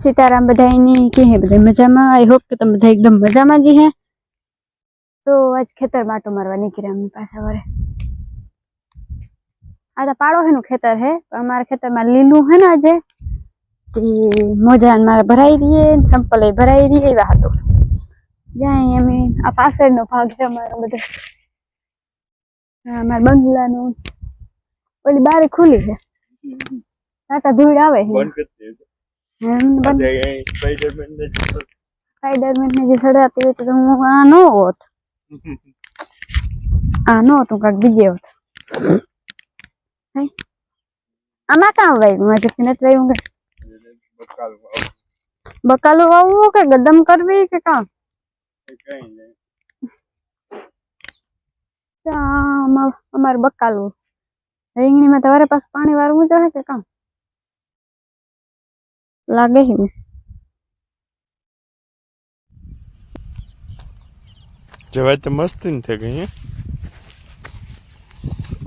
सीताराम बधाई के हैं बधाई मजा में। आई होप कि तुम बधाई एकदम मजा में जी हैं। तो आज खेतर माटो मारवा निकले अमने पासा वरे। आ तो पाड़ो है नु खेतर है, हमारे खेतर में लीलू है ना जे मोजान मारे भराई दिए, संपल भराई दिए वहा तो जाए हमें आ पासे नो भाग है हमारा बधे। हमार बंगला नो ओली बारी खुली है, ताता धूड़ आवे है बंद करते हैं। बंद स्पाइडरमैन ने जे सड़ाते तो હું આનો તો કાક બીજે હોત હે આમાં કામ વાઈ મજે નત વાયું કે બકાલું વાવું કે ગદમ કરવી કે કામ કઈ નહીં અમાર બકાલું રીંગણી માં તમારે પાસ પાણી વારવું જોઈએ કે કામ લાગે હે जवाई तो मस्त नहीं थे कहीं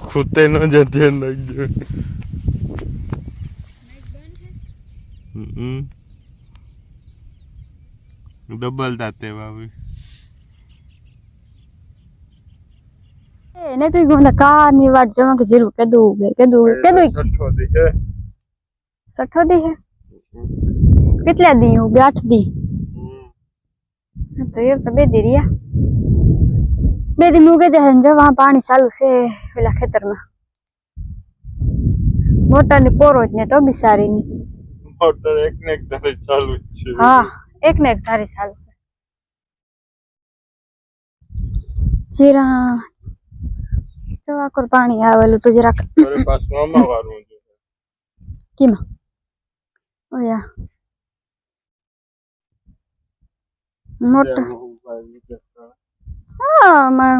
खुदे न जाते हैं लग जो डबल जाते बाबी ने तो गोंदा कार नी वाट जमा के जीरू के दू सठो दी है कितला दी हो 8 दी तो ये तो बेदी रिया बेदी मुगे जे जो वहां पानी चालू से पेला खेतर में मोटर ने पोरोज ने तो बिसारी नी मोटर एक ने एक धारे चालू छे हां एक ने एक धारे चालू जीरा चवा कर पानी आवेलु तो जरा मेरे पास मामा वारू जो कीमा ओ या मोटर हाँ मैं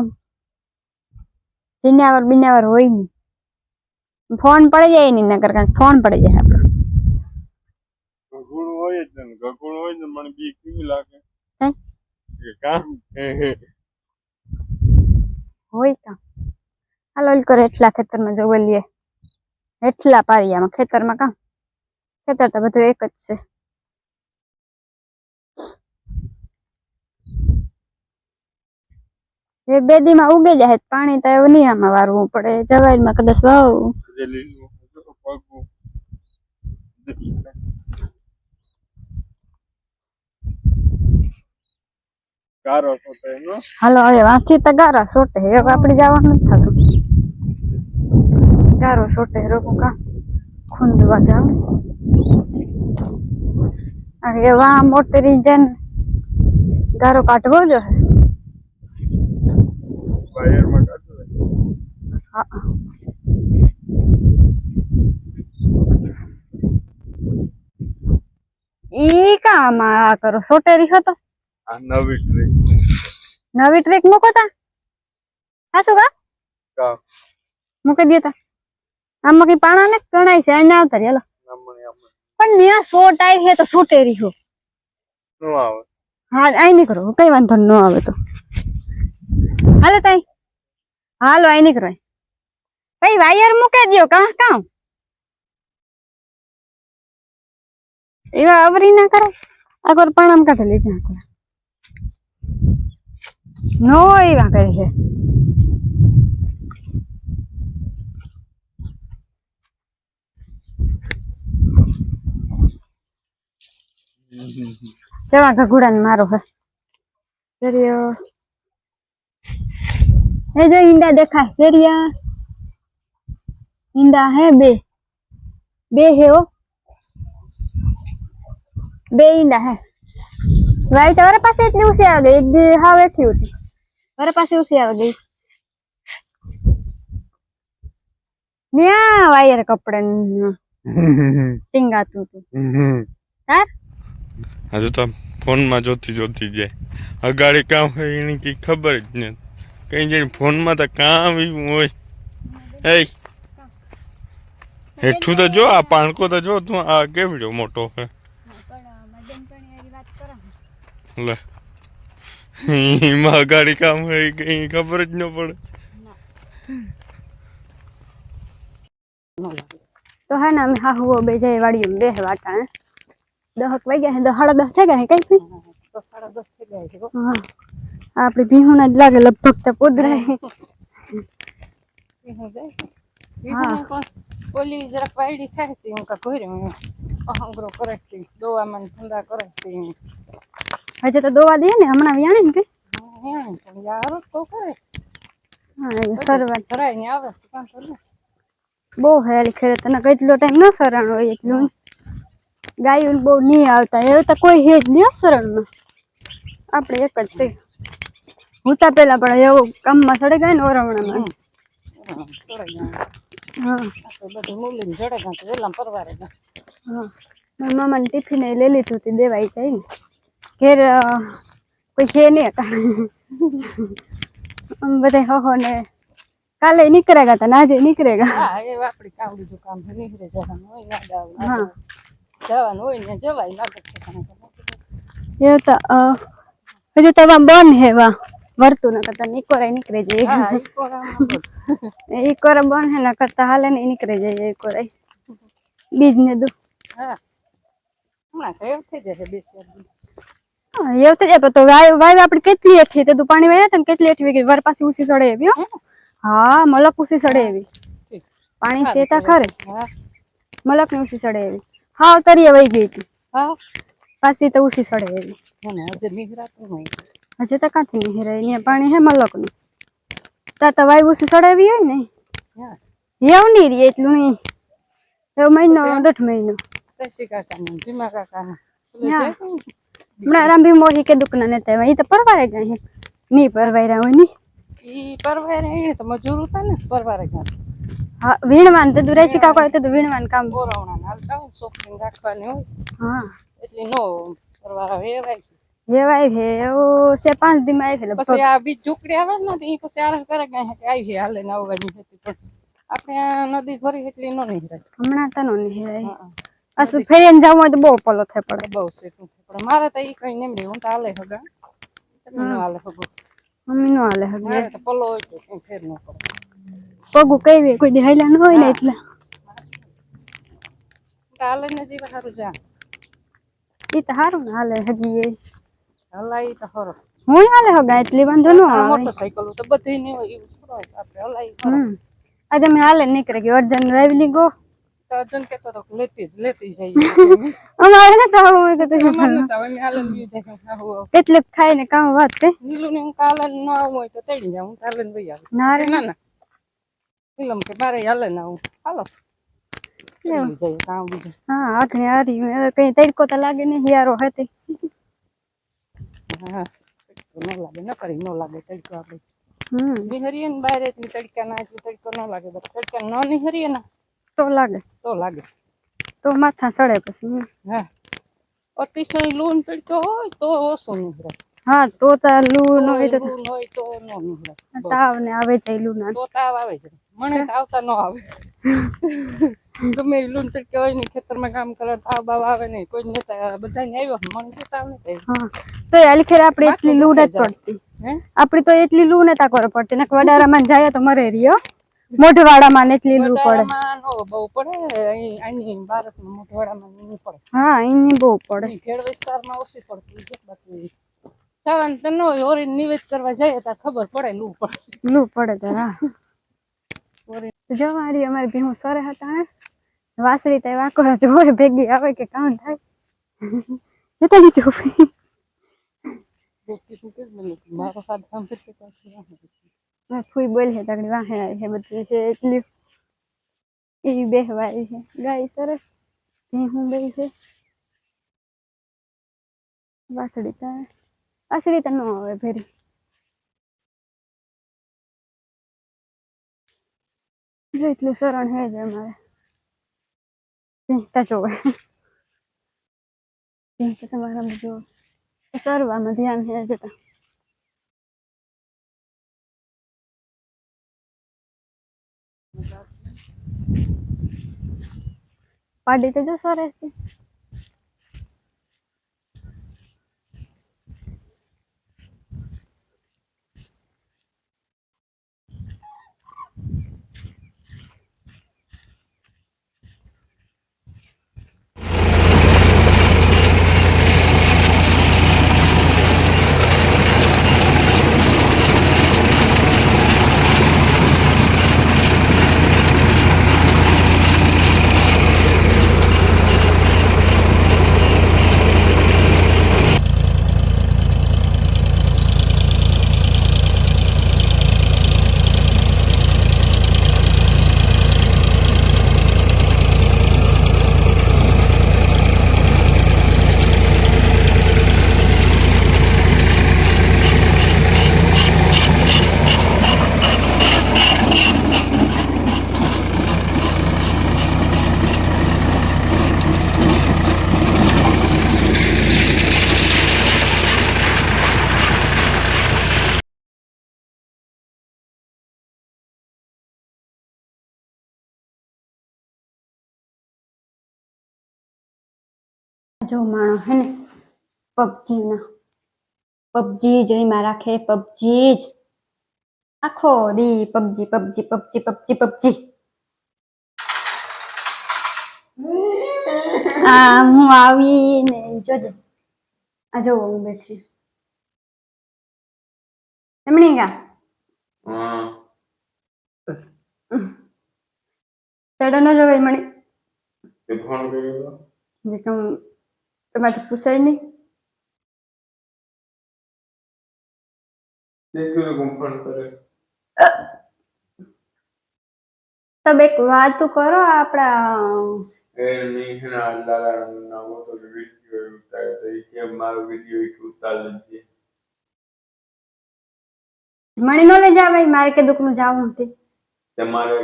बिनावर होई नहीं फोन पड़ जाए नहीं नगर का फोन पड़ जाए आपड़ा गगुण होय ने मन बी केवी लागे हैं ये काम होय का हालो इल करे एटला खेतर में जो बोलिए एटला पारिया में खेतर में का खेतर तो બધું એક જ છે ये बेदी में उगे जाए पानी तो एवं नहीं आमा वारवू पड़े जवाई में कदाच वाव गारो सोटे नो हालो હવે વાંથી તો ગારા સોટે હવે આપણે જવાનું નથી થાતું ગારો સોટે રોકો કા ખુંદવા જાવ હવે વા મોટરી જન ગારો કાઢવો જો હે वायर में काटो हां ई काम आ करो सोटे रही तो आ नवी ट्रेक मुको ता हासु का मुके दिया था आम की पाणा ने कणाई से आना आवता रे पण ने शॉट आई है तो सोटे रही हो नो आवे हां आई नहीं करो कई वांधो न आवे तो हाले ताई हालो आई नहीं करो भाई वायर मुके दियो कहां काम एवा अवरी ना करे अगर पाणाम काढे ले जा नो एवा करे है चवा घगुड़ा ने मारो है दरियो ए जो इंडा देखा दरिया इंडा है बे है वो बे इंडा है वाइट हमारे पास इतनी उसे आ गई एक हाँ बैठी होती हमारे पास उसे आ गई निया वायर कपड़े टिंगा तू यार हजू तो फोन में जोती जाए अगाड़ी काम है इनकी खबर ज नहीं कहीं जन फोन में तो काम भी होय ए हेठू तो जो आ पाणको तो जो तू आ के वीडियो मोटो है ले अगाड़ी काम है कहीं खबर ज न पड़े तो है ना मैं हाँ वो बेजे वाड़ी में बे वाटा है 10 વાગ્યા હે 10:30 થઈ ગયા હે કઈ તો 10:30 થઈ ગયા છે. હા આપડે ભીહું જ લાગે લગભગ તો પુદરા હું જાય વિહુને પણ ઓલી જરાક વાયડી થાય છે હું કા ઘોરે અહંગ્રો કરે છે દોવામાં ઠંડા કરે છે હજે તો દોવા દે ને હમણાં વ્યાણે ને કે પણ યાર તો કરે હા સરવા ધરાય ને આવે કામ કરે બહુ હેલ ખેડે તને કેટલો ટાઈમ ન સરણ હોય એટલું ગાયું બહુ નહીં આવતા એવું તો કોઈ હેજ નહીં શરણમાં આપણે એક જ છે હું તો પેલા પણ એવું કામમાં ચડે ગયા ને ઓરવણામાં હા બધું મૂલીને જડે ગાં વેલા પરવારે ગાં હા મારા મામાને ટિફિન લઈ લીધું તે દેવાય જાય ને ઘેર કોઈ છે નહીં હતા બધા હો ને કાલે નીકળેગા હતા ને આજે નીકળેગા હા એ આપડી કામ બીજું કામ નીકળે જવાનું હોય યાદ આવે જવાનું હોય ને જવાય લાગે છે એવું તો હજુ તો બંધ હે વા વર્તું ના કરતા ઇકોરા નીકળે જાય હા ઈ ઇકોરા બંધ હે ના કરતા હાલે ને નીકળે જાય ઇકોરા બીજ ને દુ હા હમણાં કઈ થઈ જશે બે એવું થઈ જાય તો વાય આપડે કેટલી એઠી તો તું પાણી વાયા ને કેટલી એઠી ગઈ વાર પાછી ઉસી સડે એવી હા મલક ઉસી સડે એવી પાણી સેતા ખરે મલક ને ઉસી સડે એવી હા તરીએ વહી ગઈ હતી હા પાછી તો ઉસી સડે એવી હજે તો કાંથી નિહરાય ને પાણી હે મલક નું તા તો વાય ઉસી સડાવી હોય ને એવું નહીં રે એટલું નહીં એવું મહિનો 1.5 મહિનો હમણાં રામભી મોહી કે દુકના ને તે તો પરવારે ગઈ નહીં પરવાય રહ્યા હોય ની ઈ પરવારે એ તો મજૂર હતા ને પરવારે ગાં હા વીણવાન તે દુરેસી કાકો તે વીણવાન કામ બોરાવણા હાલતા હોય શોખીન રાખવાની હોય હા એટલે નો પરવારા વેવાય વેવાય હે એવું છે 5 દી માં આવી પછી આ બીજ ઝૂકડી આવે ને એ પછી આરામ કરે ગયા કે આવી હાલે ને આવવાની હતી પણ આપણે આ નદી ભરી એટલી નો નીકળે હમણાં તો નો નીકળાય અસુ ફેરીને જાવ હોય તો બહુ પલો થાય પડે બહુ સેટું પણ મારે તો ઈ કઈ નેમ હું તો હાલે હગા તમે નો હાલે હગો મમ્મી નો હાલે હગે મારે તો પલો હોય તો કઈ ફેર ન પડે પગું કઈ કોઈ દેહાયલા ન હોય ને એટલે હાલે ને જીવ સારું જા ઈ તો હારું ને હાલે હગી એ હલાઈ તો ખરો હું હાલે હગા એટલી વાંધો ન આવે મોટરસાઇકલ તો બધી ને હોય એવું થોડો આપણે હલાઈ આજે મેં હાલે નીકળે ગઈ અર્જન રાવી ગો તો અર્જન કેતો તો લેતી જઈએ અમારે ને તો હું કે કેટલું થાય ને કામ વાત તે નીલું ને હું કાલે ન આવું હોય તો તેડી જાઉં હું કાલે વઈ આવું ના રે ના નીલમ કે મારે હાલે ના આવું હાલો જઈએ કામ બીજું હા આખને હારી કઈ તડકો તો લાગે ને હિયારો હતી હા ન લાગે ન કરી ન લાગે તડકો આપણે નિહરીએ ને બહાર એટલી તડકા ના એટલી તડકો ન લાગે તડકા ન નિહરીએ ને તો લાગે તો માથા સડે પછી હા અતિશય લૂન તડકો હોય તો ઓછો નીકળે હા તો લૂ ન હોય લૂન હોય તો ન નીકળે તાવ ને આવે જાય લૂ ના તો તાવ આવે છે મને તો આવતા ન આવે ગમે લૂન તડકો હોય ને ખેતરમાં કામ કરે તાવ બાવ આવે નહીં કોઈ નેતા બધાને આવ્યો મને તો તાવ નથી હા તો અલખેર આપણે એટલી લૂ નથી પડતી આપડી તો એટલી લૂ નતા કરો પડતી ને વડારામાં જાય તો મરે રહ્યો મોઢવાડામાં એટલી લૂ પડે બહુ પડે અહીં ભારતમાં મોઢવાડામાં નહીં પડે હા અહીં બહુ પડે ખેડ વિસ્તારમાં ઓછી પડતી છે બાકી સવાન તો ન હોય ઓરી નિવેશ કરવા જાય તો ખબર પડે લૂ પડે તો હા જો મારી અમારી ભીહું સરે હતા વાસળી તો વાકોરા જોવે ભેગી આવે કે કામ થાય જતા જ જોવે મારો સાથ કામ ફૂઈ બોલ છે તગડી વાહે આવી છે બધી છે એટલી એ બેહવાય છે ગાય સરસ ભીહું બે છે વાસળી તો ન આવે ફેરી જો એટલું સરણ હે છે અમારે જોવે તમારા જો સરવામાં ધ્યાન હે જતા પાડી તો જો સરસ છે જો માણો હે ને પબજી જ એમાં રાખે, પબજી જ આખો દી PUBG PUBG PUBG PUBG PUBG. આ હું આવીને જોજે, આ જો હું બેઠી એમની ગા ચડો ન જવાય મને ફોન કર્યો જે કમ તમારે પૂછાય નહીં. ફોન કરે તબ એક વાત કરો આપડા મણી નો લઈ જાવાય, મારે કે દુઃખ નું જાવું હતી. તમારે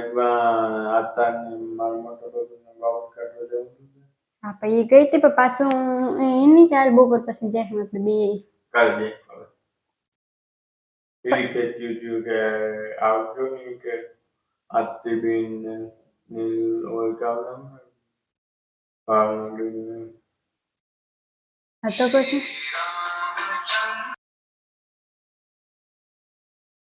હા પછી એ ગઈ હતી પણ પાછું એની ચાર બપોર પછી જાય આપણે બે કાલે એવી કે કે આવજો ને કે આરતીબેન ને ઓળખાવવા હા તો પછી